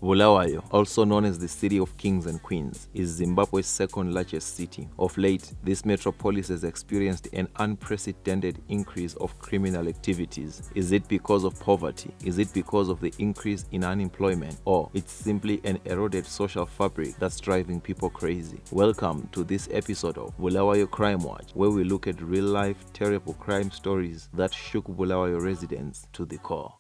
Bulawayo, also known as the City of Kings and Queens, is Zimbabwe's second largest city. Of late, this metropolis has experienced an unprecedented increase of criminal activities. Is it because of poverty? Is it because of the increase in unemployment? Or it's simply an eroded social fabric that's driving people crazy? Welcome to this episode of Bulawayo Crime Watch, where we look at real-life terrible crime stories that shook Bulawayo residents to the core.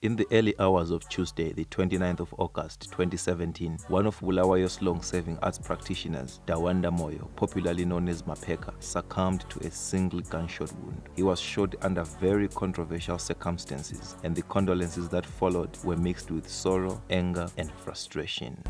In the early hours of Tuesday, the 29th of August 2017, one of Bulawayo's long-serving arts practitioners, Dawanda Moyo, popularly known as MaPecca, succumbed to a single gunshot wound. He was shot under very controversial circumstances, and the condolences that followed were mixed with sorrow, anger, and frustration.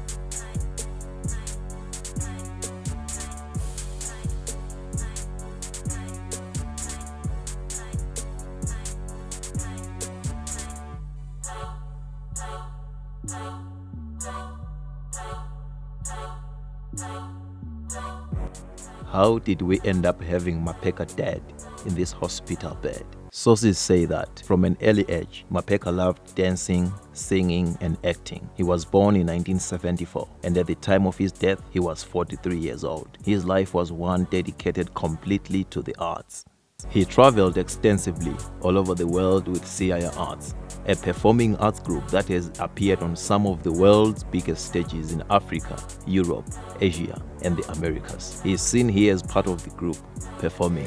How did we end up having MaPecca dead in this hospital bed? Sources say that from an early age, MaPecca loved dancing, singing, and acting. He was born in 1974, and at the time of his death, he was 43 years old. His life was one dedicated completely to the arts. He traveled extensively all over the world with CIA Arts, a performing arts group that has appeared on some of the world's biggest stages in Africa, Europe, Asia, and the Americas. He is seen here as part of the group performing.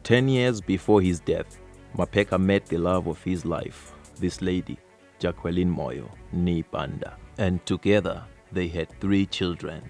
10 years before his death, MaPecca met the love of his life, this lady, Jacqueline Moyo, nee Banda, and together they had 3 children.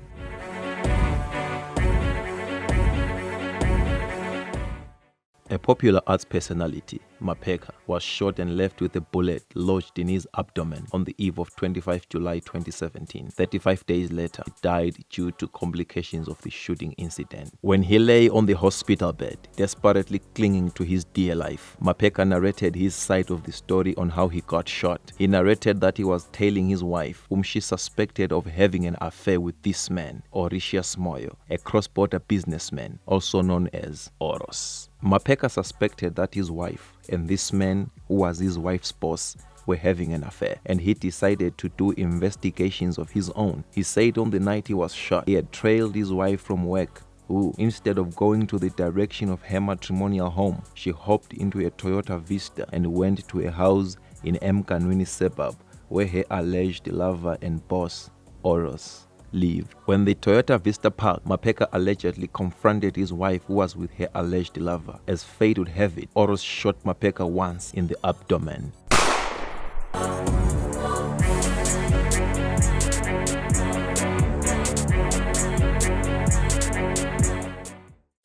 A popular arts personality, MaPecca, was shot and left with a bullet lodged in his abdomen on the eve of 25 July 2017. 35 days later, he died due to complications of the shooting incident. When he lay on the hospital bed, desperately clinging to his dear life, MaPecca narrated his side of the story on how he got shot. He narrated that he was tailing his wife, whom she suspected of having an affair with this man, Orishas Moyo, a cross-border businessman, also known as Oros. MaPecca suspected that his wife and this man, who was his wife's boss, were having an affair, and he decided to do investigations of his own. He said on the night he was shot, he had trailed his wife from work, who, instead of going to the direction of her matrimonial home, she hopped into a Toyota Vista and went to a house in Mkanwini suburb where her alleged lover and boss, Oros, lived. When the Toyota Vista parked, MaPecca allegedly confronted his wife, who was with her alleged lover. As fate would have it, Oros shot MaPecca once in the abdomen.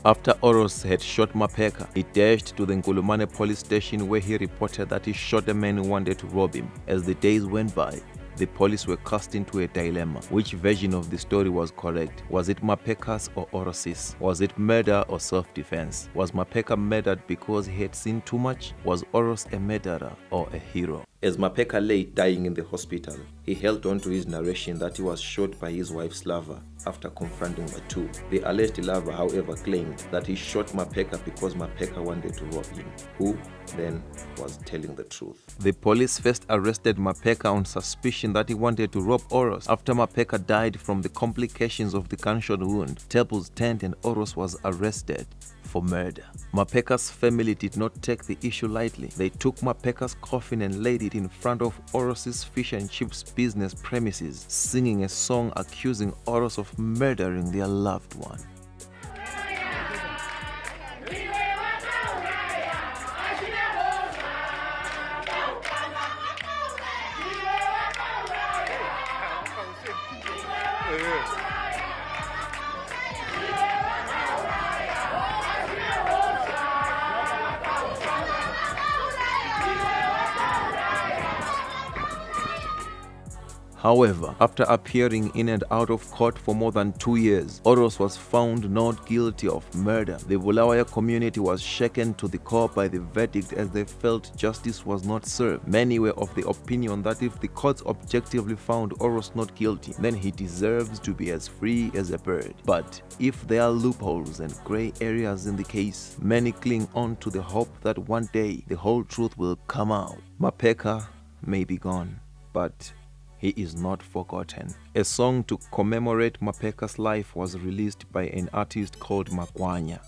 After Oros had shot MaPecca, he dashed to the Nkulumane police station where he reported that he shot a man who wanted to rob him. As the days went by, the police were cast into a dilemma. Which version of the story was correct? Was it MaPecca's or Oros's? Was it murder or self-defense? Was MaPecca murdered because he had seen too much? Was Oros a murderer or a hero? As MaPecca lay dying in the hospital, he held on to his narration that he was shot by his wife's lover after confronting the two. The alleged lover, however, claimed that he shot MaPecca because MaPecca wanted to rob him, who then was telling the truth. The police first arrested MaPecca on suspicion that he wanted to rob Oros. After MaPecca died from the complications of the gunshot wound, tables turned and Oros was arrested for murder. MaPecca's family did not take the issue lightly. They took MaPecca's coffin and laid it in front of Oros's fish and chips business premises, singing a song accusing Oros of murdering their loved one. However, after appearing in and out of court for more than 2 years, Oros was found not guilty of murder. The Bulawayo community was shaken to the core by the verdict as they felt justice was not served. Many were of the opinion that if the courts objectively found Oros not guilty, then he deserves to be as free as a bird. But if there are loopholes and grey areas in the case, many cling on to the hope that one day the whole truth will come out. MaPecca may be gone, but he is not forgotten. A song to commemorate MaPecca's life was released by an artist called Makwanya.